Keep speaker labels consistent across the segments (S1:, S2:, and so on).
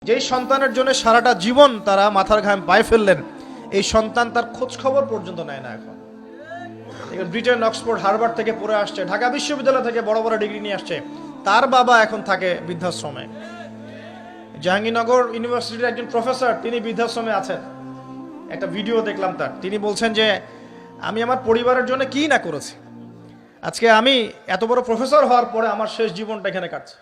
S1: যেই সন্তানের জন্য সারাটা জীবন তারা মাথার ঘাম পায়ে ফেললেন, এই সন্তান তার খোঁজ খবর পর্যন্ত নেয় না। এখন ব্রিটেন, অক্সফোর্ড, হার্ভার্ড থেকে পড়ে আসছে, ঢাকা বিশ্ববিদ্যালয় থেকে বড় বড় ডিগ্রি নিয়ে আসছে, তার বাবা এখন থাকে বৃদ্ধাশ্রমে। জাহাঙ্গীরনগর ইউনিভার্সিটির একজন প্রফেসর, তিনি বৃদ্ধাশ্রমে আছেন। একটা ভিডিও দেখলাম তার, তিনি বলছেন যে আমি আমার পরিবারের জন্য কি না করেছি, আজকে আমি এত বড় প্রফেসর হওয়ার পরে আমার শেষ জীবনটা এখানে কাটছে।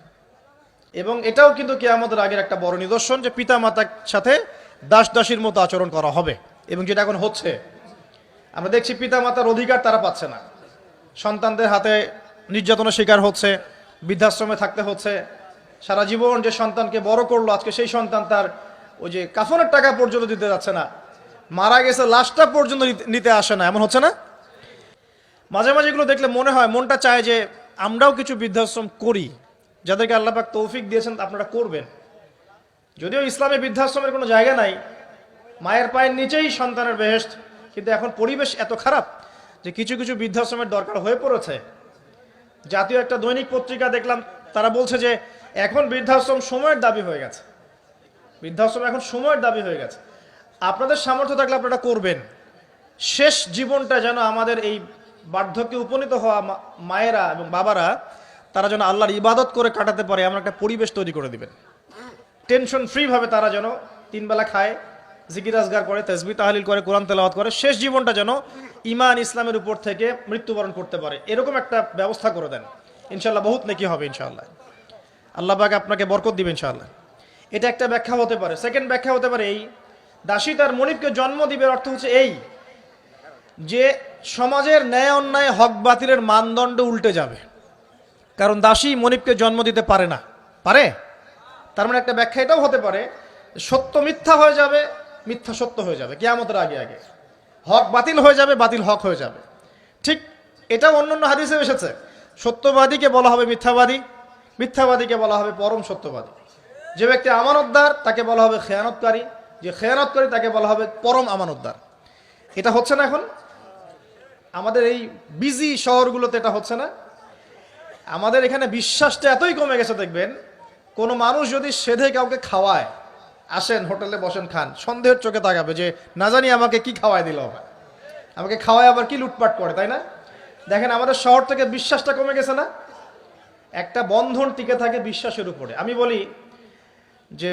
S1: এবং এটাও কিন্তু কিয়ামতের আগের একটা বড় নিদর্শন যে পিতা মাতার সাথে দাস দাসীর মতো আচরণ করা হবে। এবং যেটা এখন হচ্ছে, আমরা দেখছি পিতা মাতার অধিকার তারা পাচ্ছে না, সন্তানদের হাতে নির্যাতনের শিকার হচ্ছে, বৃদ্ধাশ্রমে থাকতে হচ্ছে। সারা জীবন যে সন্তানকে বড় করলো, আজকে সেই সন্তান তার ওই যে কাফনের টাকা পর্যন্ত দিতে যাচ্ছে না, মারা গেছে লাশটা পর্যন্ত নিতে আসে না, এমন হচ্ছে না? মাঝে মাঝে এগুলো দেখলে মনে হয়, মনটা চায় যে আমরাও কিছু বৃদ্ধাশ্রম করি। যাদেরকে আল্লাহ পাক তৌফিক দিয়েছেন আপনারা করবেন। যদিও ইসলামে বৃদ্ধাশ্রমের কোনো জায়গা নাই, মায়ের পায়ের নিচেই সন্তানের বেহেশত, কিন্তু এখন পরিবেশ এত খারাপ যে কিছু কিছু বৃদ্ধাশ্রমের দরকার হয়ে পড়েছে। জাতীয় একটা দৈনিক পত্রিকা দেখলাম, তারা বলছে যে এখন বৃদ্ধাশ্রম সময়ের দাবি হয়ে গেছে, বৃদ্ধাশ্রম এখন সময়ের দাবি হয়ে গেছে। আপনাদের সামর্থ্য থাকলে আপনারা করবেন। শেষ জীবনটা যেন আমাদের এই বার্ধক্যে উপনীত হওয়া মায়েরা এবং বাবারা তারা যেন আল্লাহর ইবাদত করে কাটাতে পারে এমন একটা পরিবেশ তৈরি করে দিবেন। টেনশন ফ্রি ভাবে তারা যেন 3 বেলা খায়, জিকির আজগার করে, তাসবিহ তাহলিল করে, কোরআন তেলাওয়াত করে, শেষ জীবনটা যেন ঈমান ইসলামের উপর থেকে মৃত্যুবরণ করতে পারে, এরকম একটা ব্যবস্থা করে দেন। ইনশাআল্লাহ বহুত নেকি হবে ইনশাআল্লাহ। আল্লাহ পাক আপনাকে বরকত দিবেন ইনশাআল্লাহ। এটা একটা ব্যাখ্যা হতে পারে। সেকেন্ড ব্যাখ্যা হতে পারে এই, দাসী তার মনিবকে জন্ম দিবে অর্থ হচ্ছে এই যে সমাজের ন্যায় অন্যায়, হক বাতিলের মানদণ্ড উল্টে যাবে। কারণ দাসী মনিবকে জন্ম দিতে পারে না, পারে? তার মানে একটা ব্যাখ্যা এটাও হতে পারে, সত্য মিথ্যা হয়ে যাবে, মিথ্যা সত্য হয়ে যাবে কিয়ামতের আগে আগে, হক বাতিল হয়ে যাবে, বাতিল হক হয়ে যাবে। ঠিক এটাও অন্যান্য হাদিসে এসেছে, সত্যবাদীকে বলা হবে মিথ্যাবাদী, মিথ্যাবাদীকে বলা হবে পরম সত্যবাদী। যে ব্যক্তি আমানতদার তাকে বলা হবে খেয়ানতকারী, যে খেয়ানতকারী তাকে বলা হবে পরম আমানতদার। এটা হচ্ছে না এখন আমাদের এই বিজি শহরগুলোতে, এটা হচ্ছে না। আমাদের এখানে বিশ্বাসটা এতই কমে গেছে, দেখবেন কোনো মানুষ যদি সেধে কাউকে খাওয়ায়, আসেন হোটেলে বসেন খান, সন্দেহের চোখে তাকাবে যে না জানি আমাকে কি খাওয়াই দিল, আমাকে খাওয়ায় আবার কি লুটপাট করে, তাই না? দেখেন আমাদের শহর থেকে বিশ্বাসটা কমে গেছে না? একটা বন্ধন টিকে থাকে বিশ্বাসের উপরে। আমি বলি যে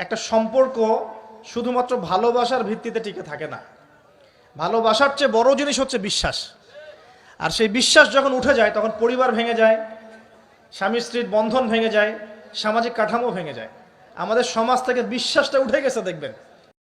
S1: একটা সম্পর্ক শুধুমাত্র ভালোবাসার ভিত্তিতে টিকে থাকে না, ভালোবাসার চেয়ে বড় জিনিস হচ্ছে বিশ্বাস। আর সেই বিশ্বাস যখন উঠে যায় তখন পরিবার ভেঙে যায়, স্বামী স্ত্রীর বন্ধন ভেঙে যায়, সামাজিক কাঠামো ভেঙে যায়। আমাদের সমাজ থেকে বিশ্বাসটা উঠে গেছে দেখবেন।